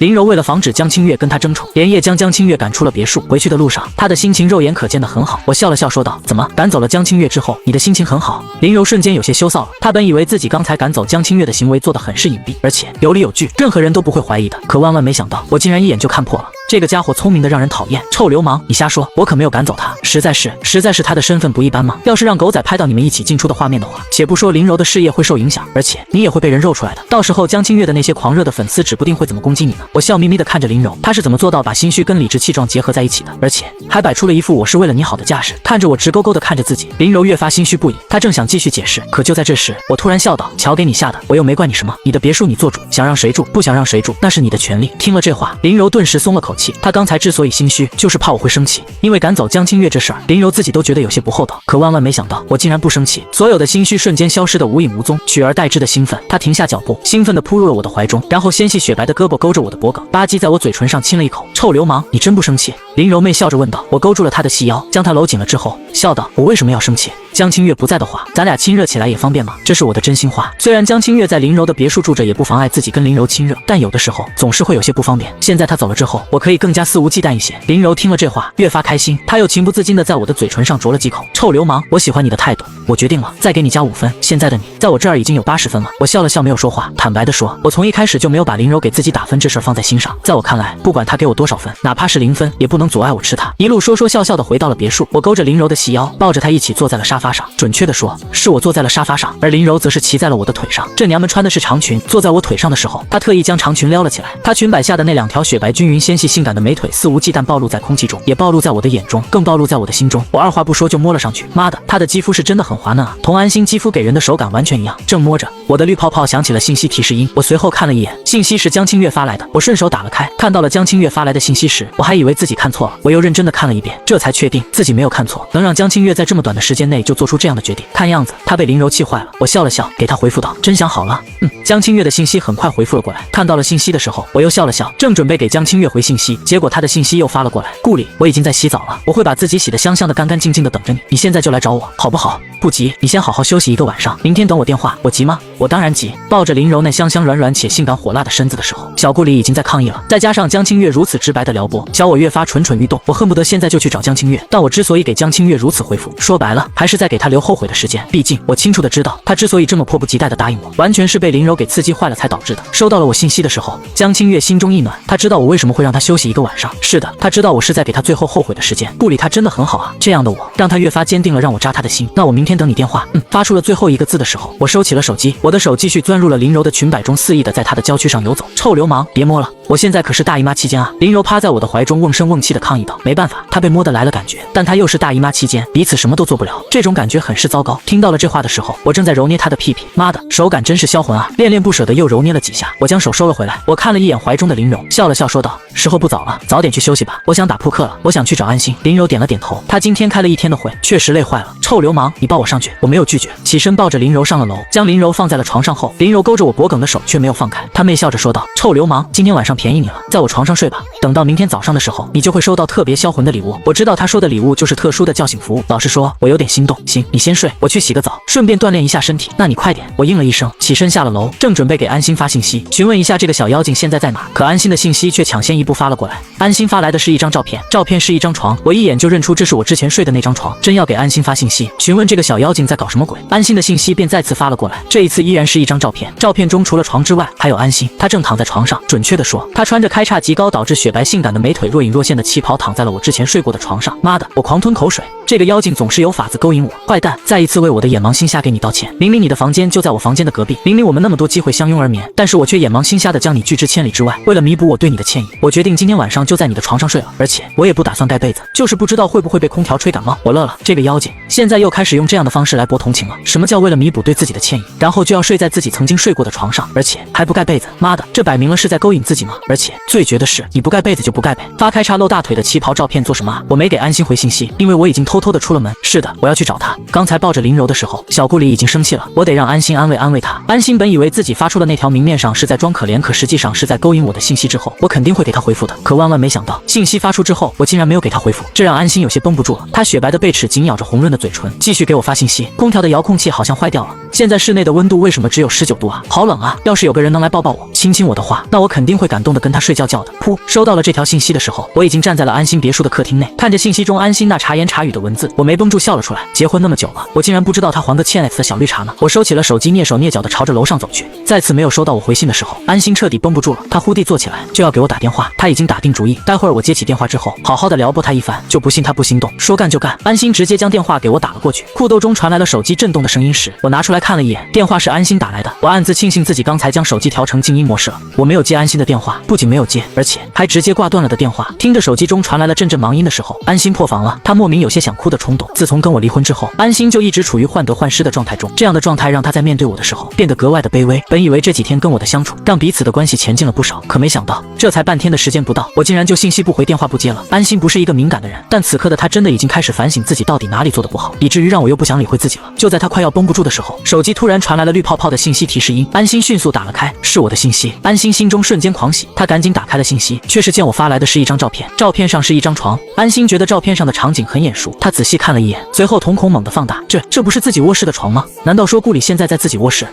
林柔为了防止江清月跟他争宠，连夜将江清月赶出了别墅。回去的路上，他的心情肉眼可见的很好。我笑了笑说道：“怎么赶走了江清月之后，你的心情很好？”林柔瞬间有些羞臊了。他本以为自己刚才赶走江清月的行为做得很是隐蔽，而且有理有据，任何人都不会怀疑的。可万万没想到，我竟然一眼就看破了。这个家伙聪明的让人讨厌，臭流氓！你瞎说，我可没有赶走他，实在是他的身份不一般吗？要是让狗仔拍到你们一起进出的画面的话，且不说林柔的事业会受影响，而且你也会被人肉出来的。到时候江清月的那些狂热的粉丝指不定会怎么攻击你呢？我笑眯眯的看着林柔，她是怎么做到把心虚跟理直气壮结合在一起的，而且还摆出了一副我是为了你好的架势。看着我直勾勾的看着自己，林柔越发心虚不已。她正想继续解释，可就在这时，我突然笑道：“瞧给你吓的，我又没怪你什么，你的别墅你做主，想让谁住不想让谁住，那是你的权利。”听了这话，林柔顿时松了口气。她刚才之所以心虚，就是怕我会生气，因为赶走江清月这事儿，林柔自己都觉得有些不厚道。可万万没想到，我竟然不生气，所有的心虚瞬间消失得无影无踪，取而代之的兴奋。她停下脚步，兴奋地扑入了我的怀中，然后纤细雪白的胳膊勾着我的脖颈，吧唧在我嘴唇上亲了一口。臭流氓，你真不生气？林柔媚笑着问道。我勾住了她的细腰，将她搂紧了之后，笑道：“我为什么要生气？江清月不在的话，咱俩亲热起来也方便吗？”这是我的真心话。虽然江清月在林柔的别墅住着，也不妨碍自己跟林柔亲热，但有的时候总是会有些不方便。现在她走了之后，我可以更加肆无忌惮一些。林柔听了这话，越发开心，她又情不自禁地在我的嘴唇上啄了几口。臭流氓，我喜欢你的态度，我决定了，再给你加5分。现在的你，在我这儿已经有80分了。我笑了笑，没有说话。坦白地说，我从一开始就没有把林柔给自己打分这事儿放在心上。在我看来，不管她给我多少分，哪怕是0分，也不能阻碍我吃她。一路说说笑笑地回到了别墅，我勾着林柔的细腰，抱着她一起坐在了沙发上。准确地说，是我坐在了沙发上，而林柔则是骑在了我的腿上。这娘们穿的是长裙，坐在我腿上的时候，她特意将长裙撩了起来。她裙摆下的那2条雪白均匀、纤细、性感的美腿肆无忌惮暴露在空气中，也暴露在我的眼中，更暴露在我的心中。我二话不说就摸了上去。妈的，她的肌肤是真的很滑嫩啊，同安心肌肤给人的手感完全一样。正摸着，我的绿泡泡响起了信息提示音。我随后看了一眼，信息是江清月发来的。我顺手打了开，看到了江清月发来的信息时，我还以为自己看错了，我又认真的看了一遍，这才确定自己没有看错。能让江清月在这么短的时间内就做出这样的决定，看样子她被林柔气坏了。我笑了笑，给她回复道：“真想好了。”江清月的信息很快回复了过来。看到了信息的时候，我又笑了笑，正准备给江清月回信息，结果她的信息又发了过来：“顾里，我已经在洗澡了，我会把自己洗得香香的、干干净净的等着你，你现在就来找我，好不好？不急，你先好好休息1个晚上，明天等我电话。”我急吗？我当然急。抱着林柔那香香软软且性感火辣的身子的时候，小顾里已经在抗议了。再加上江清月如此直白的撩拨，小我越发蠢蠢欲动。我恨不得现在就去找江清月。但我之所以给江清月如此回复，说白了还是在给她留后悔的时间。毕竟我清楚的知道，她之所以这么迫不及待的答应我，完全是被林柔给刺激坏了才导致的。收到了我信息的时候，江清月心中一暖，她知道我为什么会让她休息1个晚上。是的，她知道我是在给她最后后悔的时间。顾里她真的很好啊，这样的我让她越发坚定了让我扎她的心。那我明天等你电话。发出了最后1个字的时候，我收起了手机，我的手继续钻入了林柔的裙摆中，肆意的在她的娇躯上游走。臭流氓，别摸了，我现在可是大姨妈期间啊！林柔趴在我的怀中，瓮声瓮气的抗议道。没办法，她被摸得来了感觉，但她又是大姨妈期间，彼此什么都做不了，这种感觉很是糟糕。听到了这话的时候，我正在揉捏她的屁屁，妈的，手感真是销魂啊！恋恋不舍的又揉捏了几下，我将手收了回来。我看了一眼怀中的林柔，笑了笑说道：“时候不早了，早点去休息吧。我想打扑克了，我想去找安心。”林柔点了点头，她今天开了一天的会，确实累坏了。臭流氓，你抱我上去！我没有拒绝，起身抱着林柔上了楼，将林柔放在了床上后，林柔勾着我脖颈的手却没有放开，她媚笑着说道：“臭流氓，今天晚上便宜你了，在我床上睡吧。等到明天早上的时候，你就会收到特别销魂的礼物。”我知道她说的礼物就是特殊的叫醒服务。老实说，我有点心动。行，你先睡，我去洗个澡，顺便锻炼一下身体。那你快点。我应了一声，起身下了楼，正准备给安心发信息，询问一下这个小妖精现在在哪。可安心的信息却抢先一步发了过来。安心发来的是一张照片，照片是一张床，我一眼就认出这是我之前睡的那张床。真要给安心发信息，询问这个小妖精在搞什么鬼。安心的信息便再次发了过来，这一次依然是一张照片，照片中除了床之外，还有安心，她正躺在床上。准确的说，她穿着开叉极高导致雪白性感的美腿若隐若现的旗袍，躺在了我之前睡过的床上。妈的，我狂吞口水。这个妖精总是有法子勾引我，坏蛋！再一次为我的眼盲心瞎给你道歉。明明你的房间就在我房间的隔壁，明明我们那么多机会相拥而眠，但是我却眼盲心瞎的将你拒之千里之外。为了弥补我对你的歉意，我决定今天晚上就在你的床上睡了，而且我也不打算盖被子，就是不知道会不会被空调吹感冒。我乐了，这个妖精现在又开始用这样的方式来博同情了。什么叫为了弥补对自己的歉意，然后就要睡在自己曾经睡过的床上，而且还不盖被子？妈的，这摆明了是在勾引自己吗？而且最绝的是，你不盖盖被子就不盖呗，发开叉露大腿的旗袍照片做什么啊？我没给安心回信息，因为我已经偷偷的出了门。是的，我要去找他。刚才抱着林柔的时候，小顾里已经生气了，我得让安心安慰他。安心本以为自己发出的那条明面上是在装可怜，可实际上是在勾引我的信息之后，我肯定会给他回复的。可万万没想到，信息发出之后，我竟然没有给他回复，这让安心有些绷不住了。他雪白的背齿紧咬着红润的嘴唇，继续给我发信息。空调的遥控器好像坏掉了，现在室内的温度为什么只有19度啊？好冷啊！要是有个人能来抱抱我，亲亲我的话，那我肯定会感动的跟他睡觉觉的。噗！收到了这条信息的时候，我已经站在了安心别墅的客厅内，看着信息中安心那茶言茶语的文字，我没绷住笑了出来。结婚那么久了，我竟然不知道他还个欠 F 的小绿茶呢。我收起了手机，蹑手蹑脚的朝着楼上走去。再次没有收到我回信的时候，安心彻底绷不住了，他忽地坐起来就要给我打电话。他已经打定主意，待会儿我接起电话之后，好好的撩拨他一番，就不信他不心动。说干就干，安心直接将电话给我打了过去。裤兜中传来了手机震动的声音时，我拿出来看了一眼，电话是安心打来的。我暗自庆幸自己刚才将手机调成静音模式了。我没有接安心的电话，不仅没有接，而且还直接挂断了的电话。听着手机中传来了阵阵忙音的时候，安心破防了，他莫名有些想哭的冲动。自从跟我离婚之后，安心就一直处于患得患失的状态中，这样的状态让他在面对我的时候变得格外的卑微。本以为这几天跟我的相处让彼此的关系前进了不少，可没想到这才半天的时间不到，我竟然就信息不回电话不接了。安心不是一个敏感的人，但此刻的他真的已经开始反省自己到底哪里做的不好，以至于让我又不想理会自己了。就在他快要绷不住的时候，手机突然传来了绿泡泡的信息提示音，安心迅速打了开，是我的信息。安心心中瞬间狂喜，他赶紧打开了信息，却是见我发来的是一张照片，照片上是一张床。安心觉得照片上的场景很眼熟，他仔细看了一眼，随后瞳孔猛地放大，这不是自己卧室的床吗？难道说顾里现在在自己卧室？